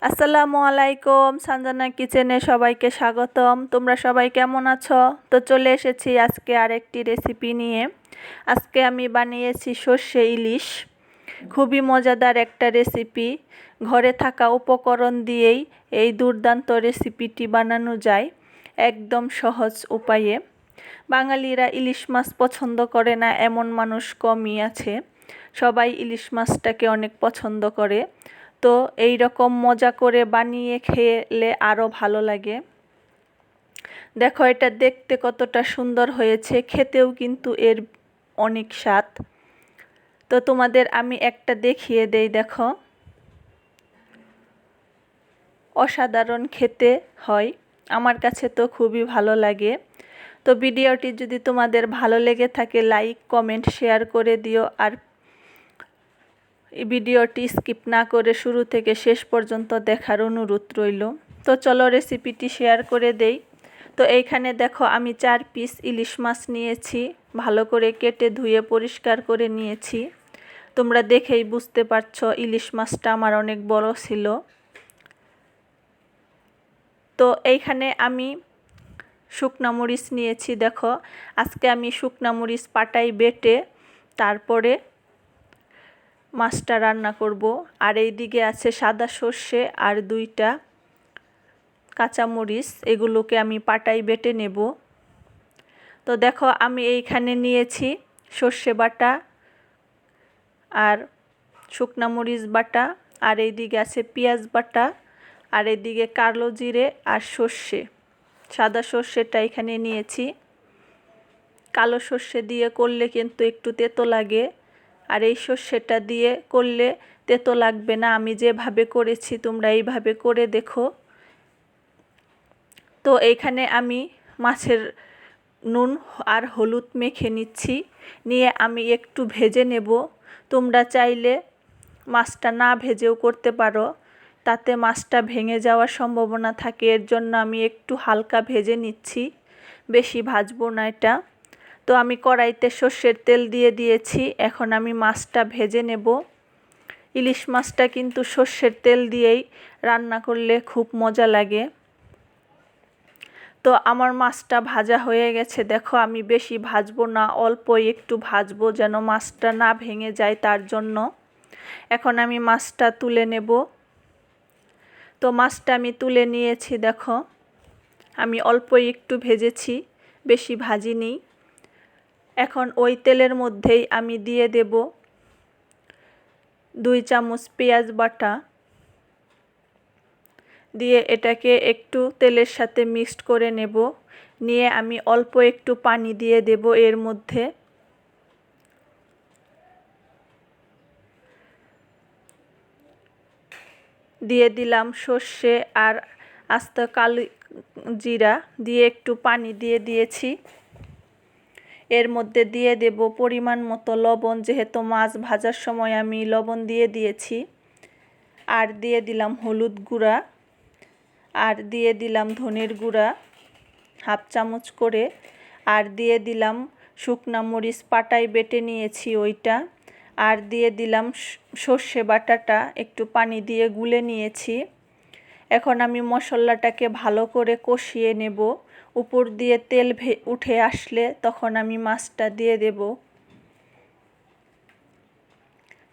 আসসালামু আলাইকুম, সঞ্জনা কিচেনে সবাইকে স্বাগতম। তোমরা সবাই কেমন আছো? তো চলে এসেছি আজকে আরেকটি রেসিপি নিয়ে। আজকে আমি বানিয়েছি সর্ষে ইলিশ। খুবই মজাদার একটা রেসিপি। ঘরে থাকা উপকরণ দিয়েই এই দুর্দান্ত রেসিপিটি বানানো যায় একদম সহজ উপায়ে। বাঙালিরা ইলিশ মাছ পছন্দ করে না এমন মানুষ কমই আছে। সবাই ইলিশ মাছটাকে অনেক পছন্দ করে। তো এই রকম মজা করে বানিয়ে খেলে আরও ভালো লাগে। দেখো এটা দেখতে কতটা সুন্দর হয়েছে, খেতেও কিন্তু এর অনেক স্বাদ। তো তোমাদের আমি একটা দেখিয়ে দেই, দেখো অসাধারণ খেতে হয়। আমার কাছে তো খুবই ভালো লাগে। তো ভিডিওটি যদি তোমাদের ভালো লেগে থাকে লাইক কমেন্ট শেয়ার করে দিও, আর এই ভিডিওটি স্কিপ না করে শুরু থেকে শেষ পর্যন্ত দেখার অনুরোধ রইল। তো চলো রেসিপিটি শেয়ার করে দেই। তো এইখানে দেখো আমি 4 পিস ইলিশ মাছ নিয়েছি, ভালো করে কেটে ধুয়ে পরিষ্কার করে নিয়েছি। তোমরা দেখেই বুঝতে পারছো ইলিশ মাছটা আমার অনেক বড় ছিল। তো এইখানে আমি শুকনা মরিচ নিয়েছি। দেখো আজকে আমি শুকনা মরিচ পাটায় বেটে তারপরে মাছটা রান্না করব। আর এই দিকে আছে সাদা সর্ষে আর 2টা কাঁচামরিচ, এগুলোকে আমি পাটায় বেটে নেব। তো দেখো আমি এইখানে নিয়েছি সর্ষে বাটা আর শুকনা মরিচ বাটা, আর এই দিকে আছে পেঁয়াজ বাটা, আর এদিকে কালো জিরে আর সর্ষে, সাদা সর্ষেটা এখানে নিয়েছি। কালো সর্ষে দিয়ে করলে কিন্তু একটু তেতো লাগে, আর এই সর্ষেটা দিয়ে করলে তেতো লাগবে না। আমি যেভাবে করেছি তোমরা এইভাবে করে দেখো। তো এইখানে আমি মাছের নুন আর হলুদ মেখে নিচ্ছি, নিয়ে আমি একটু ভেজে নেব। তোমরা চাইলে মাছটা না ভেজেও করতে পারো, তাতে মাছটা ভেঙে যাওয়ার সম্ভাবনা থাকে। এর জন্য আমি একটু হালকা ভেজে নিচ্ছি, বেশি ভাজবো না এটা। তো আমি কড়াইতে সর্ষের তেল দিয়ে দিয়েছি, এখন আমি মাছটা ভেজে নেব। ইলিশ মাছটা কিন্তু সর্ষের তেল দিয়েই রান্না করলে খুব মজা লাগে। তো আমার মাছটা ভাজা হয়ে গেছে। দেখো আমি বেশি ভাজবো না, অল্প একটু ভাজবো যেন মাছটা না ভেঙে যায়, তার জন্য। এখন আমি মাছটা তুলে নেব। তো মাছটা আমি তুলে নিয়েছি। দেখো আমি অল্প একটু ভেজেছি, বেশি ভাজিনি। এখন ওই তেলের মধ্যেই আমি দিয়ে দেব 2 চামচ পেঁয়াজ বাটা, দিয়ে এটাকে একটু তেলের সাথে মিক্সড করে নেব। নিয়ে আমি অল্প একটু পানি দিয়ে দেব এর মধ্যে। দিয়ে দিলাম সর্ষে আর আস্ত কালো জিরা, দিয়ে একটু পানি দিয়ে দিয়েছি। এর মধ্যে দিয়ে দেব পরিমাণ মতো লবণ, যেহেতু মাছ ভাজার সময় আমি লবণ দিয়ে দিয়েছি। আর দিয়ে দিলাম হলুদ গুঁড়া, আর দিয়ে দিলাম ধনের গুঁড়া হাফ চামচ করে, আর দিয়ে দিলাম শুকনা মরিচ পাটায় বেটে নিয়েছি ওইটা, আর দিয়ে দিলাম সর্ষে বাটাটা একটু পানি দিয়ে গুলে নিয়েছি। এখন আমি মশলাটাকে ভালো করে কষিয়ে নেব। উপর দিয়ে তেল উঠে আসলে তখন আমি মাছটা দিয়ে দেব।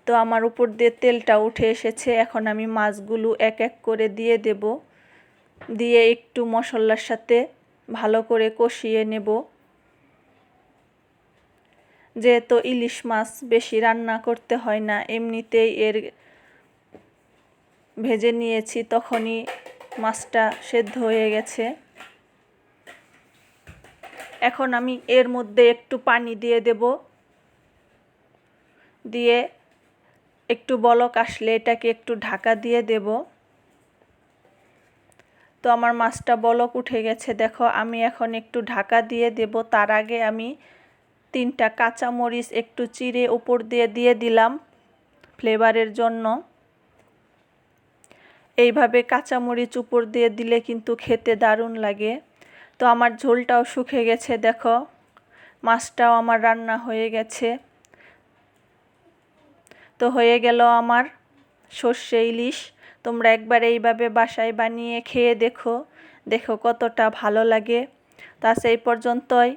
তো আমার উপর দিয়ে তেলটা উঠে এসেছে, এখন আমি মাছগুলো এক এক করে দিয়ে দেব। দিয়ে একটু মশলার সাথে ভালো করে কষিয়ে নেব। যেহেতু ইলিশ মাছ বেশি রান্না করতে হয় না, এমনিতেই এর ভেজে নিয়েছি, তখনই মাছটা সেদ্ধ হয়ে গেছে। এখন আমি এর মধ্যে একটু পানি দিয়ে দেব। দিয়ে একটু বলক আসলে এটাকে একটু ঢাকা দিয়ে দেব। তো আমার মাছটা বলক উঠে গেছে। দেখো আমি এখন একটু ঢাকা দিয়ে দেব। তার আগে আমি 3টা কাঁচামরিচ একটু চিড়ে উপর দিয়ে দিয়ে দিলাম ফ্লেভারের জন্য। এইভাবে কাঁচামরিচ উপর দিয়ে দিলে কিন্তু খেতে দারুণ লাগে। তো আমার ঝোলটাও শুকিয়ে গেছে। দেখো মাছটাও আমার রান্না হয়ে গেছে। তো হয়ে গেল আমার সর্ষে ইলিশ। তোমরা একবার এইভাবে বাসায় বানিয়ে খেয়ে দেখো, দেখো কতটা ভালো লাগে। তা সেই পর্যন্তই,